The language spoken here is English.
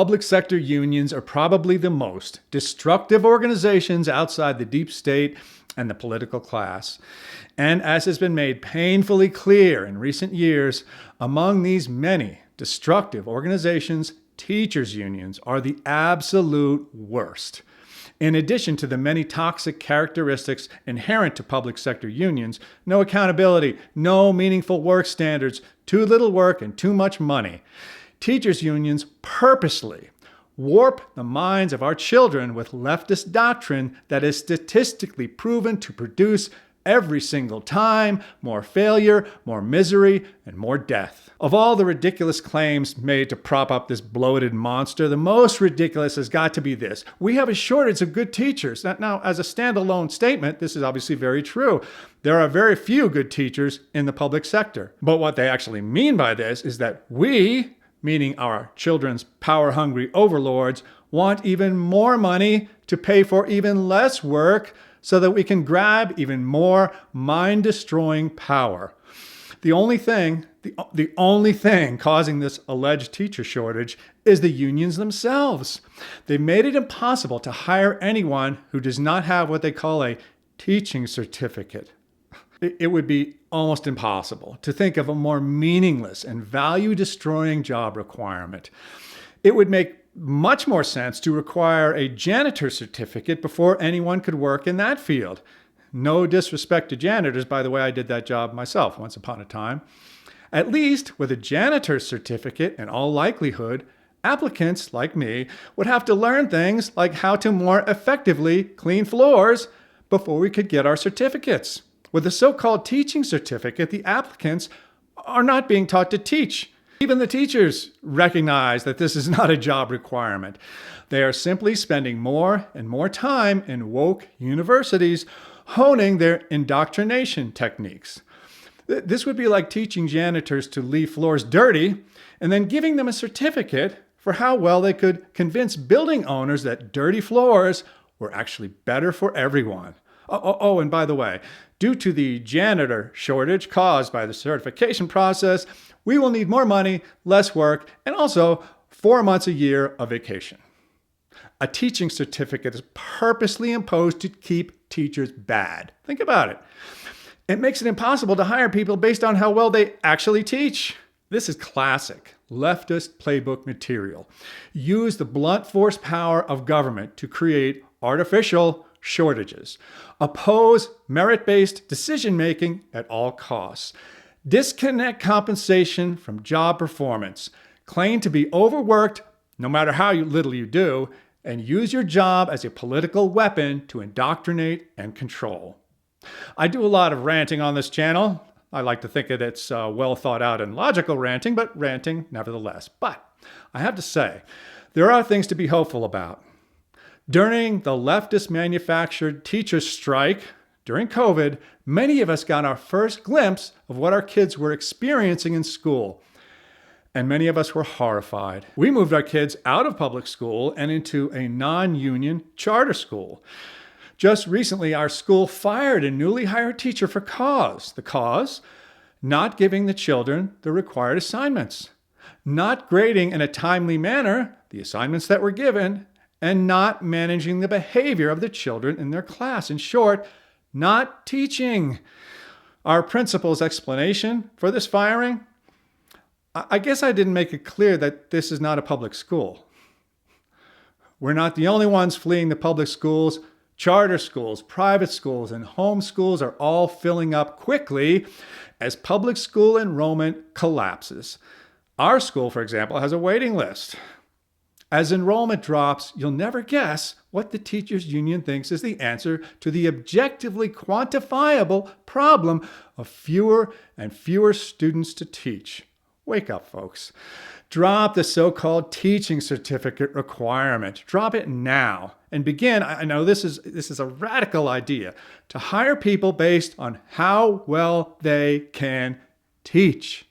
Public sector unions are probably the most destructive organizations outside the deep state and the political class. And as has been made painfully clear in recent years, among these many destructive organizations, teachers' unions are the absolute worst. In addition to the many toxic characteristics inherent to public sector unions, no accountability, no meaningful work standards, too little work, and too much money, teachers' unions purposely warp the minds of our children with leftist doctrine that is statistically proven to produce every single time more failure, more misery, and more death. Of all the ridiculous claims made to prop up this bloated monster, the most ridiculous has got to be this: we have a shortage of good teachers. Now, as a standalone statement, this is obviously very true. There are very few good teachers in the public sector. But what they actually mean by this is that we, meaning our children's power-hungry overlords, want even more money to pay for even less work so that we can grab even more mind-destroying power. The only thing causing this alleged teacher shortage is the unions themselves. They've made it impossible to hire anyone who does not have what they call a teaching certificate. It would be almost impossible to think of a more meaningless and value-destroying job requirement. It would make much more sense to require a janitor certificate before anyone could work in that field. No disrespect to janitors, by the way, I did that job myself once upon a time. At least with a janitor certificate, in all likelihood, applicants like me would have to learn things like how to more effectively clean floors before we could get our certificates. With the so-called teaching certificate, the applicants are not being taught to teach. Even the teachers recognize that this is not a job requirement. They are simply spending more and more time in woke universities honing their indoctrination techniques. This would be like teaching janitors to leave floors dirty and then giving them a certificate for how well they could convince building owners that dirty floors were actually better for everyone. Oh, and by the way, due to the janitor shortage caused by the certification process, we will need more money, less work, and also 4 months a year of vacation. A teaching certificate is purposely imposed to keep teachers bad. Think about it. It makes it impossible to hire people based on how well they actually teach. This is classic leftist playbook material. Use the blunt force power of government to create artificial shortages. Oppose merit-based decision-making at all costs. Disconnect compensation from job performance. Claim to be overworked, no matter how little you do, and use your job as a political weapon to indoctrinate and control. I do a lot of ranting on this channel. I like to think that it's well thought out and logical ranting, but ranting nevertheless. But I have to say, there are things to be hopeful about. During the leftist manufactured teachers' strike, during COVID, many of us got our first glimpse of what our kids were experiencing in school. And many of us were horrified. We moved our kids out of public school and into a non-union charter school. Just recently, our school fired a newly hired teacher for cause. The cause? Not giving the children the required assignments, not grading in a timely manner the assignments that were given, and not managing the behavior of the children in their class. In short, not teaching. Our principal's explanation for this firing? I guess I didn't make it clear that this is not a public school. We're not the only ones fleeing the public schools. Charter schools, private schools, and home schools are all filling up quickly as public school enrollment collapses. Our school, for example, has a waiting list. As enrollment drops, you'll never guess what the teachers' union thinks is the answer to the objectively quantifiable problem of fewer and fewer students to teach. Wake up, folks. Drop the so-called teaching certificate requirement. Drop it now and begin, I know this is a radical idea, to hire people based on how well they can teach.